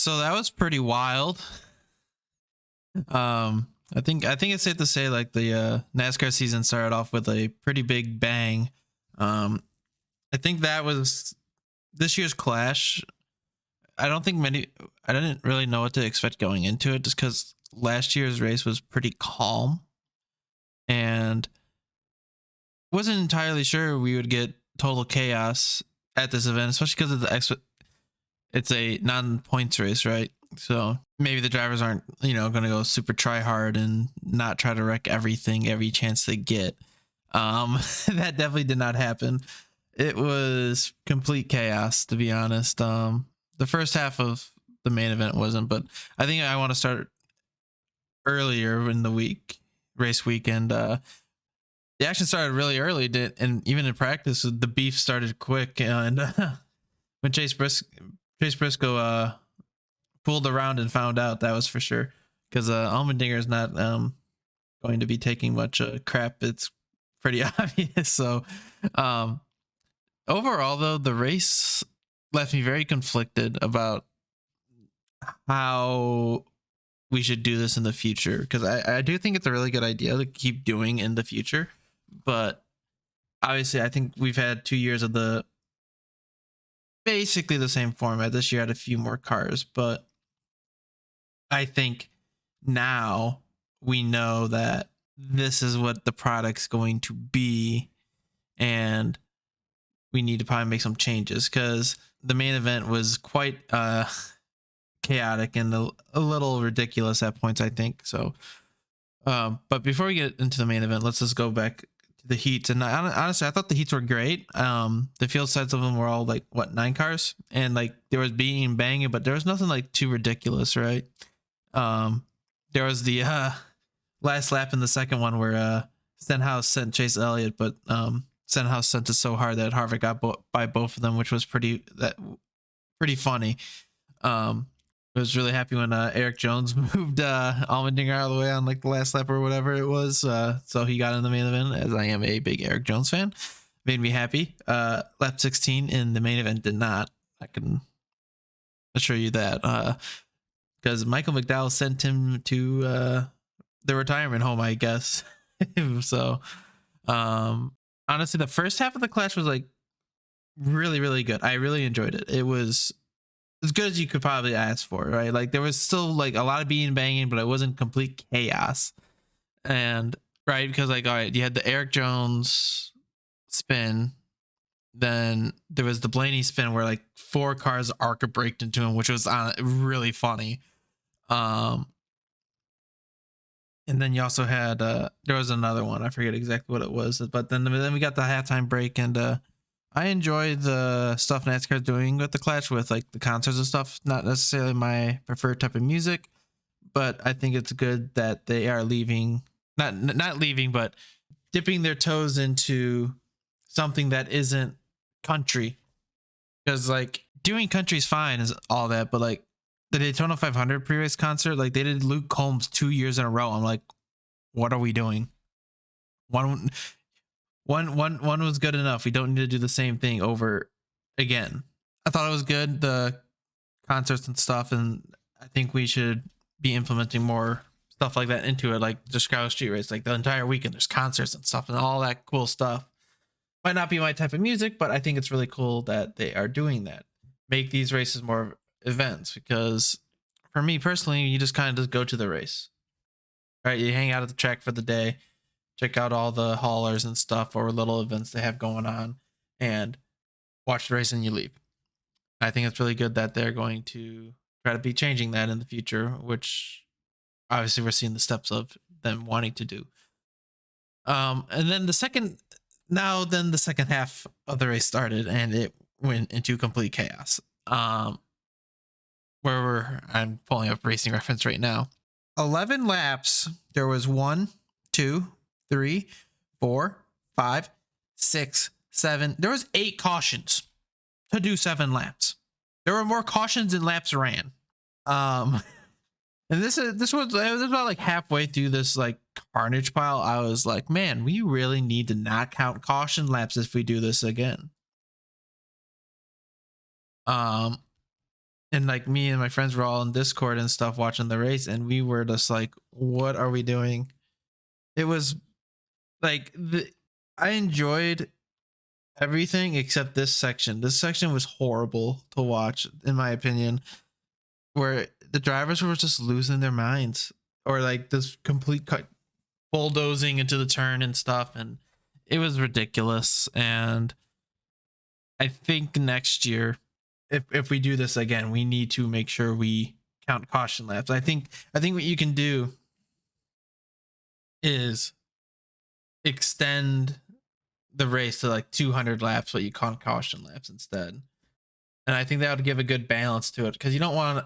So that was pretty wild. I think it's safe to say like the NASCAR season started off with a pretty big bang. Um, I think that was this year's Clash. I don't think many. I didn't really know what to expect going into it, just because last year's race was pretty calm, and wasn't entirely sure we would get total chaos at this event, especially because of it's a non-points race, right? So maybe the drivers aren't, going to go super try hard and not try to wreck everything every chance they get. That definitely did not happen. It was complete chaos, to be honest. The first half of the main event wasn't, but I think I want to start earlier in the race weekend. The action started really early, and even in practice, the beef started quick. And when Chase Briscoe fooled around and found out, that was for sure, because Allmendinger is not going to be taking much crap. It's pretty obvious. So overall, though, the race left me very conflicted about how we should do this in the future, because I do think it's a really good idea to keep doing in the future, but obviously I think we've had 2 years of basically the same format. This year had a few more cars, but I think now we know that this is what the product's going to be, and we need to probably make some changes, because the main event was quite chaotic and a little ridiculous at points, I think. So but before we get into the main event, let's just go back to the heats. And honestly, I thought the heats were great. The field sides of them were all like 9 cars, and like there was beating and banging, but there was nothing like too ridiculous, right? There was the last lap in the second one where Stenhouse sent Chase Elliott, but Stenhouse sent it so hard that Harvick got by both of them, which was pretty funny. I was really happy when Eric Jones moved Allmendinger out of the way on like the last lap or whatever it was. So he got in the main event, as I am a big Eric Jones fan. Made me happy. Lap 16 in the main event did not. I can assure you that. Because Michael McDowell sent him to the retirement home, I guess. So honestly, the first half of the Clash was like really, really good. I really enjoyed it. It was as good as you could probably ask for, right? Like there was still like a lot of being banging, but it wasn't complete chaos. And right, because like, all right, you had the Eric Jones spin, then there was the Blaney spin where like 4 cars ARCA braked into him, which was really funny. And then you also had there was another one, I forget exactly what it was, but then we got the halftime break, and I enjoy the stuff NASCAR's doing with the Clash, with like the concerts and stuff. Not necessarily my preferred type of music, but I think it's good that they are not leaving, but dipping their toes into something that isn't country. Because like doing country's fine, is all that, but like the Daytona 500 pre-race concert, like they did Luke Combs 2 years in a row. I'm like, what are we doing? One was good enough. We don't need to do the same thing over again. I thought it was good, the concerts and stuff, and I think we should be implementing more stuff like that into it, like the Chicago Street Race, like the entire weekend there's concerts and stuff and all that cool stuff. Might not be my type of music, but I think it's really cool that they are doing that. Make these races more events, because for me personally, you just kind of just go to the race, right? You hang out at the track for the day, check out all the haulers and stuff or little events they have going on, and watch the race, and you leave. I think it's really good that they're going to try to be changing that in the future, which obviously we're seeing the steps of them wanting to do. And then the second half of the race started, and it went into complete chaos. I'm pulling up Racing Reference right now. 11 laps. There was 1, 2, 3, 4, 5, 6, 7. There was 8 cautions to do 7 laps. There were more cautions than laps ran. And this was about like halfway through this like carnage pile. I was like, man, we really need to not count caution laps if we do this again. And like me and my friends were all in Discord and stuff watching the race, and we were just like, "What are we doing?" It was like I enjoyed everything except this section. This section was horrible to watch, in my opinion, where the drivers were just losing their minds, or like this complete bulldozing into the turn and stuff, and it was ridiculous. And I think next year, if we do this again, we need to make sure we count caution laps. I think what you can do is extend the race to like 200 laps, but you count caution laps instead. And I think that would give a good balance to it, because you don't want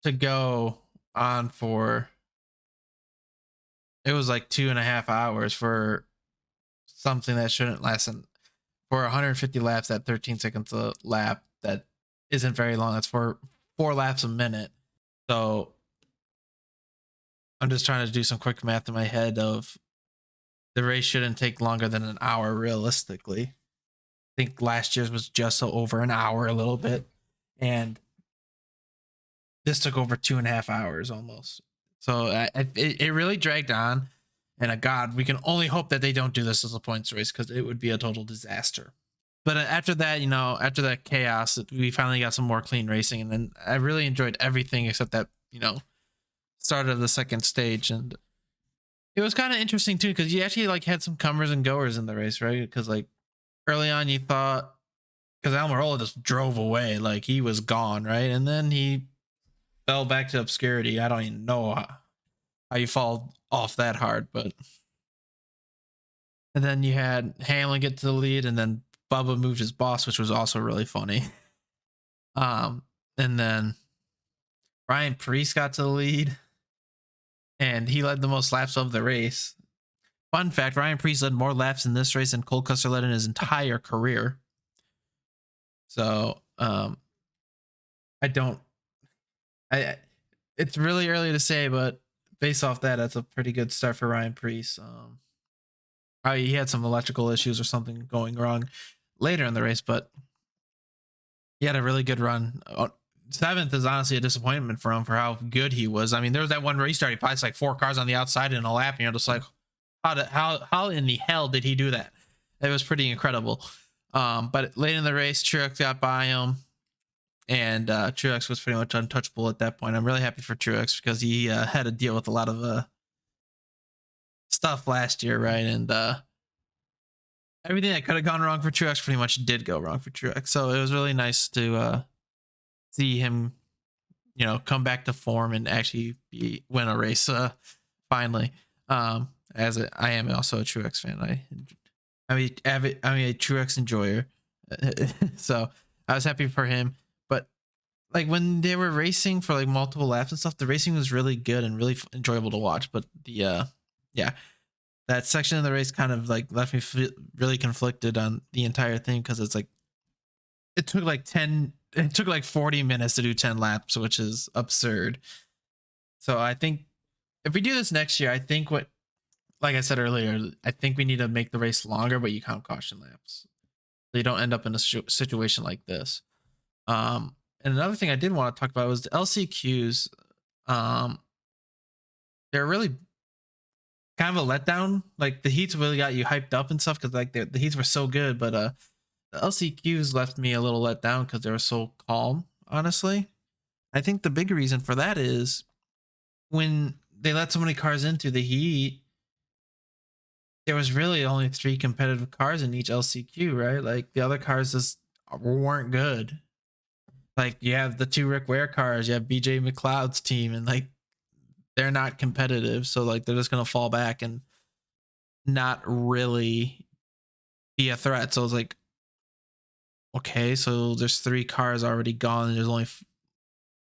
to go on for, it was like 2.5 hours for something that shouldn't last, and for 150 laps at 13 seconds a lap, that isn't very long. That's for 4 laps a minute. So I'm just trying to do some quick math in my head of the race shouldn't take longer than an hour realistically. I think last year's was just over an hour a little bit, and this took over 2.5 hours almost. So it really dragged on, and God, we can only hope that they don't do this as a points race, because it would be a total disaster. But after that, after that chaos, we finally got some more clean racing, and then I really enjoyed everything except that, start of the second stage. And it was kind of interesting too, because you actually like had some comers and goers in the race, right? Because like early on you thought, because Almirola just drove away, like he was gone, right? And then he fell back to obscurity. I don't even know how you fall off that hard, but. And then you had Hamlin get to the lead, and then Bubba moved his boss, which was also really funny. And then Ryan Preece got to the lead, and he led the most laps of the race. Fun fact, Ryan Preece led more laps in this race than Cole Custer led in his entire career. So it's really early to say, but based off that, that's a pretty good start for Ryan Preece. He had some electrical issues or something going wrong later in the race, but he had a really good run. 7th is honestly a disappointment for him for how good he was. I mean, there was that one restart, he passed like 4 cars on the outside in a lap, and you're just like, how in the hell did he do that? It was pretty incredible. But late in the race, Truex got by him, and Truex was pretty much untouchable at that point. I'm really happy for Truex, because he had to deal with a lot of stuff last year, right? And everything that could have gone wrong for Truex pretty much did go wrong for Truex. So it was really nice to see him, come back to form and actually win a race finally. I am also a Truex fan. I'm a Truex enjoyer. So I was happy for him. But like when they were racing for like multiple laps and stuff, the racing was really good and really enjoyable to watch. But that section of the race kind of like left me really conflicted on the entire thing, because it's like it took like 40 minutes to do 10 laps, which is absurd. So I think if we do this next year, I think like I said earlier, I think we need to make the race longer, but you count caution laps, so you don't end up in a situation like this. And another thing I did want to talk about was the LCQs. They're really kind of a letdown. Like the heats really got you hyped up and stuff, because like the heats were so good, but the LCQs left me a little let down because they were so calm. Honestly, I think the big reason for that is when they let so many cars into the heat, there was really only 3 competitive cars in each LCQ, right? Like the other cars just weren't good. Like you have the 2 Rick Ware cars, you have BJ McLeod's team, and like they're not competitive, so like they're just gonna fall back and not really be a threat. So it's like, okay, so there's 3 cars already gone, and there's only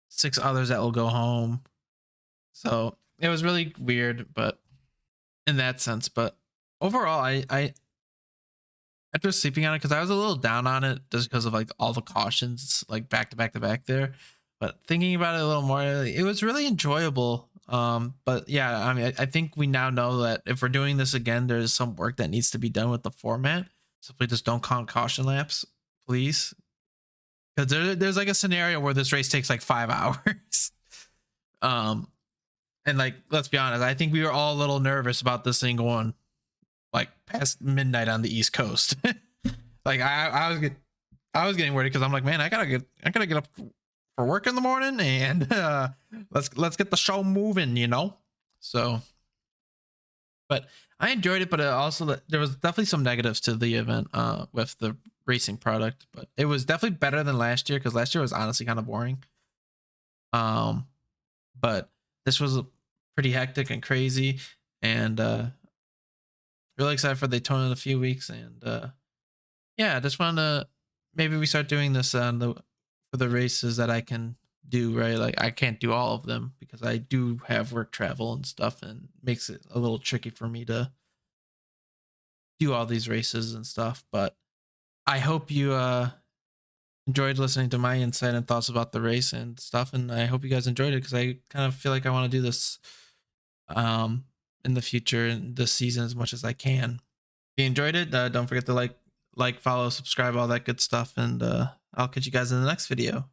6 others that will go home. So it was really weird, but in that sense. But overall, I after sleeping on it, because I was a little down on it just because of like all the cautions like back to back to back there. But thinking about it a little more, it was really enjoyable. But yeah, I mean, I think we now know that if we're doing this again, there's some work that needs to be done with the format. Simply just don't count caution laps, please. because there's like a scenario where this race takes like 5 hours. And like, let's be honest, I think we were all a little nervous about this thing going like past midnight on the East Coast. Like I was getting worried because I'm like, man, I gotta get up for work in the morning, and let's get the show moving, you know. So, but I enjoyed it, but also there was definitely some negatives to the event with the racing product, but it was definitely better than last year, because last year was honestly kind of boring. But this was pretty hectic and crazy, and really excited for Daytona in a few weeks. And yeah, I just want to, maybe we start doing this for the races that I can do, right? Like I can't do all of them because I do have work travel and stuff, and makes it a little tricky for me to do all these races and stuff. But I hope you enjoyed listening to my insight and thoughts about the race and stuff, and I hope you guys enjoyed it, because I kind of feel like I want to do this in the future and this season as much as I can. If you enjoyed it, don't forget to like, follow, subscribe, all that good stuff, and I'll catch you guys in the next video.